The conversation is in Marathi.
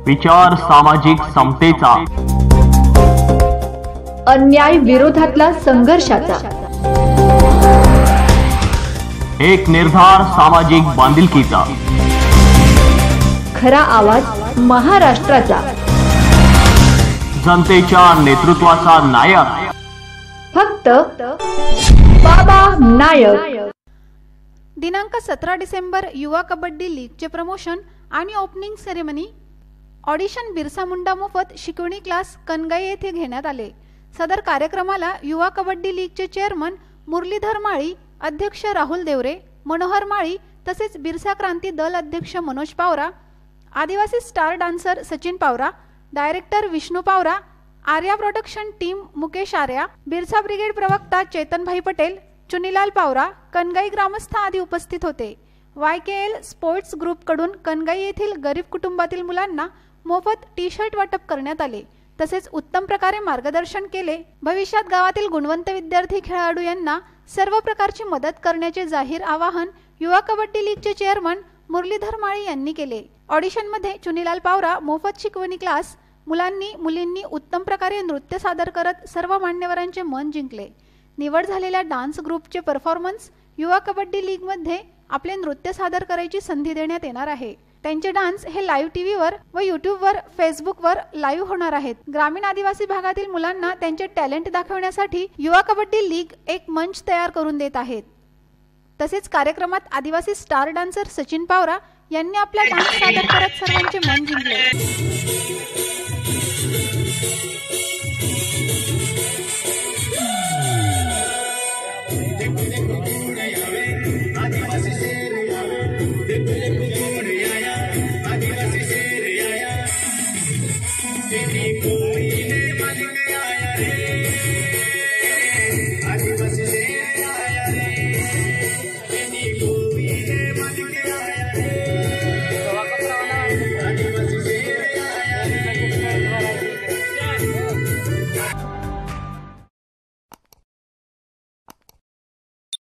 विचार सामाजिक समतेचा, अन्याय विरोधातला संघर्षाचा, एक निर्धार सामाजिक बांधिलकीचा, खरा आवाज महाराष्ट्राचा, जनतेच्या नेतृत्वाचा नायक फक्त बाबा नायक। दिनांक 17 डिसेंबर युवा कबड्डी लीगचे प्रमोशन आणि opening ceremony audition Birsa Munda मोफत शिकवणी क्लास कनगाई येथे घेण्यात आले। सदर कार्यक्रमाला युवा कबड्डी लीगचे चेअरमन मुरलीधर माळी, अध्यक्ष राहुल देवरे, मनोहर माळी तसेच बिरसा क्रांती दल अध्यक्ष मनोज पावरा, आदिवासी star dancer Sachin Pawara, director Vishnu Pawara, Arya production team Mukesh Arya, Birsa brigade प्रवक्ता चेतनभाई पटेल, चुनीलाल पावरा, कनगाई ग्रामस्थ आदी उपस्थित होते। YKL स्पोर्ट्स ग्रुप कडून कनगाई येथील गरीब कुटुंबातील मुलांना मोफत टी-शर्ट वाटप करण्यात आले। तसेच उत्तम प्रकारे मार्गदर्शन केले। भविष्यात गावातील गुणवंत विद्यार्थी खेळाडू यांना सर्व प्रकारची मदत करण्याचे जाहीर आवाहन युवा कबड्डी लीगचे चेअरमन मुरलीधर माळी यांनी केले। ऑडिशन मध्ये चुनीलाल पावरा मोफत शिकवणी क्लास, मुलांनी मुलींनी उत्तम प्रकारे नृत्य सादर करत सर्व मान्यवरांचे मन जिंकले। निवड झालेल्या डान्स ग्रुपचे परफॉर्मन्स युवा कबड्डी लीग मध्ये आपले नृत्य सादर करायची संधी देण्यात येणार आहे। त्यांचे डान्स हे लाईव्ह टीव्हीवर व यूट्यूबवर, फेसबुकवर लाईव्ह होणार आहेत। ग्रामीण आदिवासी भागातील मुलांना त्यांचे टॅलेंट दाखवण्यासाठी युवा कबड्डी लीग एक मंच तयार करून देत आहेत। तसेच कार्यक्रमात आदिवासी स्टार डान्सर सचिन पावरा यांनी आपला डान्स सादर करत सर्वांचे मन जिंकले। आदिवासी शेर आया, तेरी कोई ने मालिक